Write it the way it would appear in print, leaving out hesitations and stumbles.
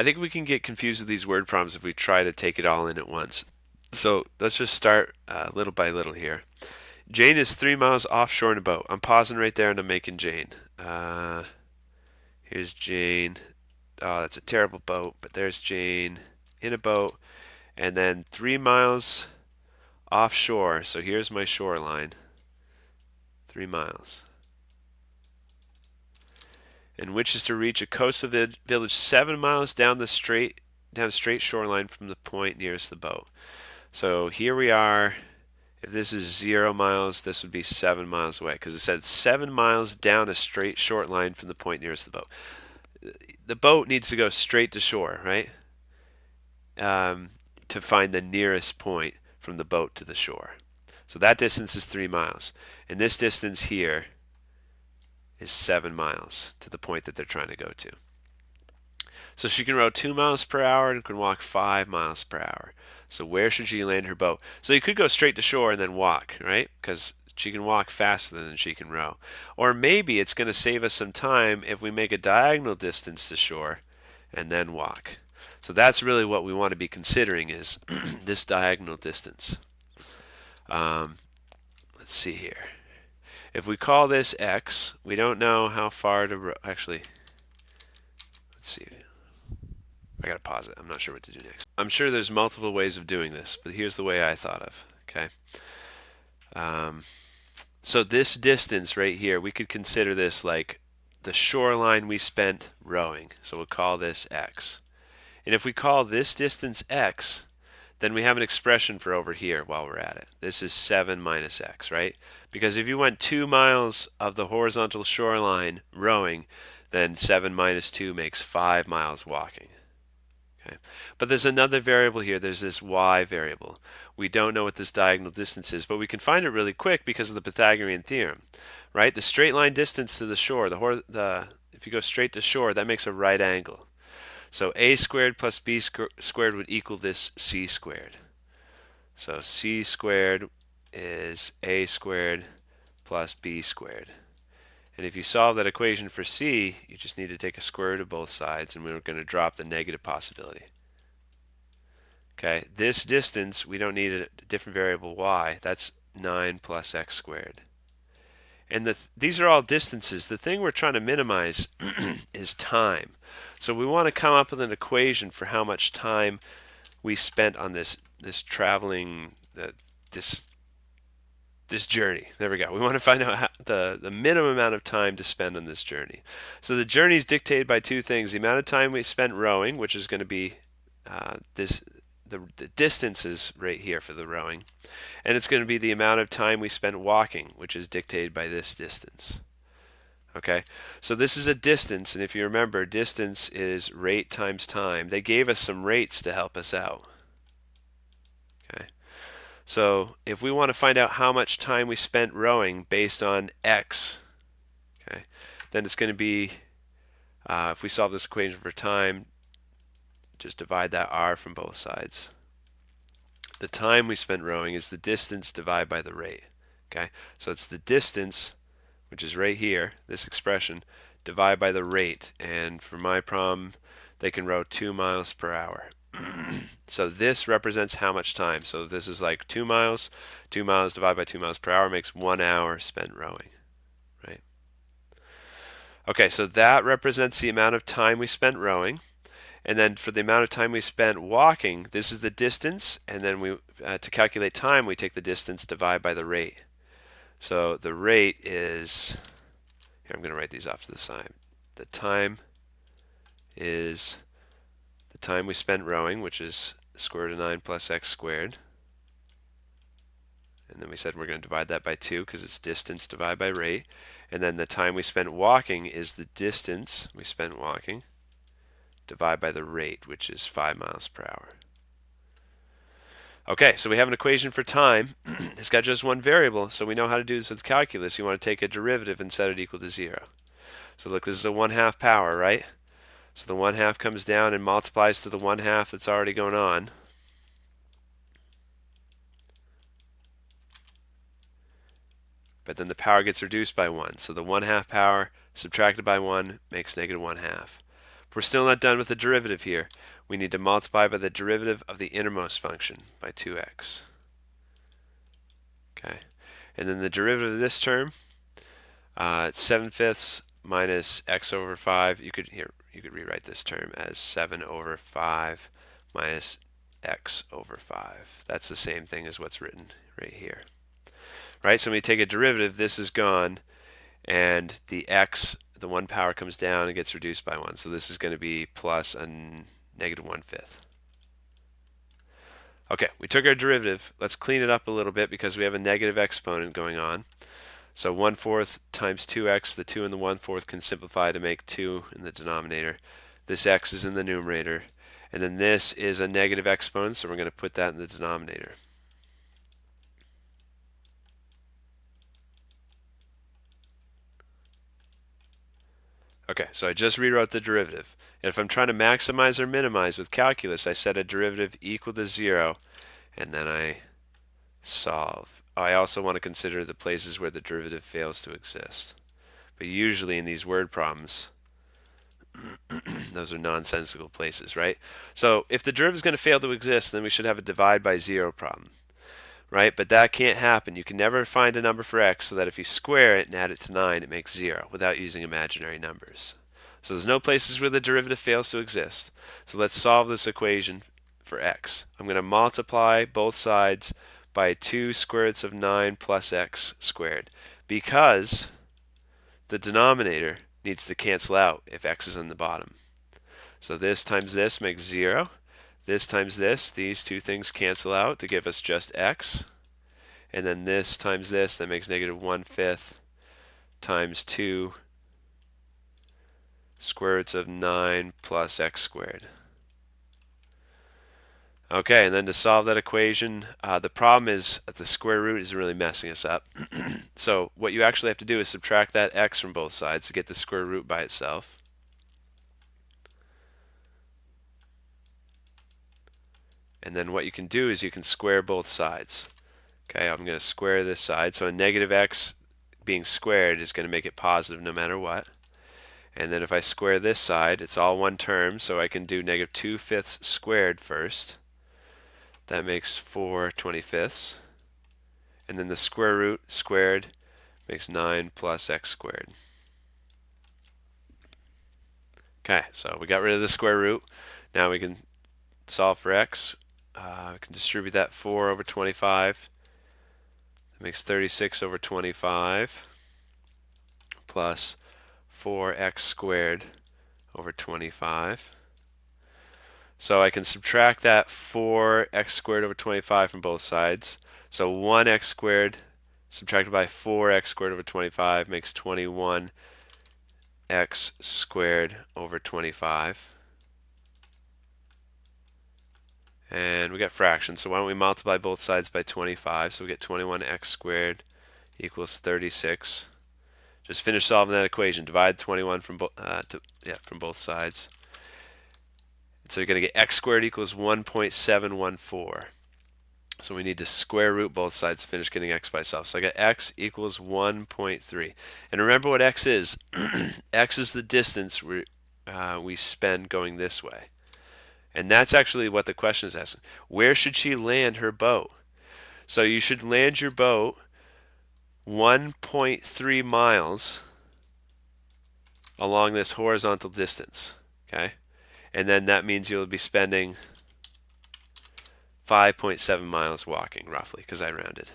I think we can get confused with these word problems if we try to take it all in at once. So let's just start little by little here. Jane is 3 miles offshore in a boat. I'm pausing right there and I'm making Jane. Here's Jane. Oh, that's a terrible boat, but there's Jane in a boat. And then 3 miles offshore. So here's my shoreline. 3 miles. And which is to reach a coastal village 7 miles down a straight shoreline from the point nearest the boat. So here we are. If this is 0 miles, this would be 7 miles away because it said 7 miles down a straight short line from the point nearest the boat. The boat needs to go straight to shore, right? To find the nearest point from the boat to the shore. So that distance is 3 miles. And this distance here is 7 miles to the point that they're trying to go to. So she can row 2 miles per hour and can walk 5 miles per hour. So where should she land her boat? So you could go straight to shore and then walk, right? Because she can walk faster than she can row. Or maybe it's going to save us some time if we make a diagonal distance to shore and then walk. So that's really what we want to be considering is this diagonal distance. Let's see here. If we call this x, we don't know how far to row. Actually, let's see. I gotta pause it. I'm not sure what to do next. I'm sure there's multiple ways of doing this, but here's the way I thought of. Okay. So this distance right here, we could consider this like the shoreline we spent rowing. So we'll call this x. And if we call this distance x, then we have an expression for over here while we're at it. This is 7 minus x, right? Because if you went 2 miles of the horizontal shoreline rowing, then 7 minus 2 makes 5 miles walking. Okay. But there's another variable here. There's this y variable. We don't know what this diagonal distance is, but we can find it really quick because of the Pythagorean theorem, right? The straight line distance to the shore, if you go straight to shore, that makes a right angle. So a squared plus b squared would equal this c squared. So c squared is a squared plus b squared. And if you solve that equation for c, you just need to take a square root of both sides, and we're going to drop the negative possibility. Okay, this distance, we don't need a different variable y. That's 9 plus x squared. And these are all distances. The thing we're trying to minimize is time. So we want to come up with an equation for how much time we spent on this traveling, this journey. There we go. We want to find out the minimum amount of time to spend on this journey. So the journey is dictated by two things: the amount of time we spent rowing, which is going to be the distances right here for the rowing, and it's going to be the amount of time we spent walking, which is dictated by this distance. Okay, so this is a distance, and if you remember, distance is rate times time. They gave us some rates to help us out. Okay, so if we want to find out how much time we spent rowing based on x, okay, then it's going to be, if we solve this equation for time, just divide that r from both sides. The time we spent rowing is the distance divided by the rate. Okay, so it's the distance, which is right here, this expression, divided by the rate. And for my problem, they can row 2 miles per hour. So this represents how much time. So this is like 2 miles. 2 miles divided by 2 miles per hour makes 1 hour spent rowing, right? Okay, so that represents the amount of time we spent rowing. And then for the amount of time we spent walking, this is the distance. And then to calculate time, we take the distance divided by the rate. So the rate is, here I'm going to write these off to the side. The time is the time we spent rowing, which is the square root of 9 plus x squared. And then we said we're going to divide that by 2 because it's distance divided by rate. And then the time we spent walking is the distance we spent walking divided by the rate, which is 5 miles per hour. Okay, so we have an equation for time. It's got just one variable, so we know how to do this with calculus. You want to take a derivative and set it equal to 0. So look, this is a 1/2 power, right? So the 1/2 comes down and multiplies to the 1/2 that's already going on. But then the power gets reduced by 1. So the 1/2 power subtracted by 1 makes negative 1/2. We're still not done with the derivative here. We need to multiply by the derivative of the innermost function by 2x. Okay, and then the derivative of this term, it's 7/5 minus x over 5. You could rewrite this term as 7 over 5 minus x over 5. That's the same thing as what's written right here. Right, so when we take a derivative, this is gone, and the x, the 1 power, comes down and gets reduced by 1. So this is going to be plus a negative 1/5. Okay, we took our derivative. Let's clean it up a little bit because we have a negative exponent going on. So 1/4 times 2x, the 2 and the 1/4 can simplify to make 2 in the denominator. This x is in the numerator. And then this is a negative exponent, so we're going to put that in the denominator. Okay, so I just rewrote the derivative. And if I'm trying to maximize or minimize with calculus, I set a derivative equal to 0, and then I solve. I also want to consider the places where the derivative fails to exist. But usually in these word problems, those are nonsensical places, right? So if the derivative is going to fail to exist, then we should have a divide by 0 problem, right? But that can't happen. You can never find a number for x so that if you square it and add it to 9, it makes 0 without using imaginary numbers. So there's no places where the derivative fails to exist. So let's solve this equation for x. I'm going to multiply both sides by 2 square roots of 9 plus x squared because the denominator needs to cancel out if x is on the bottom. So this times this makes 0. This times this, these two things cancel out to give us just x. And then this times this, that makes negative 1/5 times 2 square roots of 9 plus x squared. Okay, and then to solve that equation, the problem is that the square root is really messing us up. So what you actually have to do is subtract that x from both sides to get the square root by itself. And then what you can do is you can square both sides. Okay, I'm going to square this side. So a negative x being squared is going to make it positive no matter what. And then if I square this side, it's all one term, so I can do negative 2/5 squared first. That makes 4/25. And then the square root squared makes 9 plus x squared. Okay, so we got rid of the square root. Now we can solve for x. We can distribute that 4 over 25. That makes 36 over 25 plus 4x squared over 25. So I can subtract that 4x squared over 25 from both sides. So 1x squared subtracted by 4x squared over 25 makes 21x squared over 25. And we got fractions, so why don't we multiply both sides by 25? So we get 21x squared equals 36. Just finish solving that equation. Divide 21 from both sides. So you're going to get x squared equals 1.714. So we need to square root both sides to finish getting x by itself. So I got x equals 1.3. And remember what x is. X is the distance we spend going this way. And that's actually what the question is asking. Where should she land her boat? So you should land your boat 1.3 miles along this horizontal distance. Okay? And then that means you'll be spending 5.7 miles walking, roughly, because I rounded.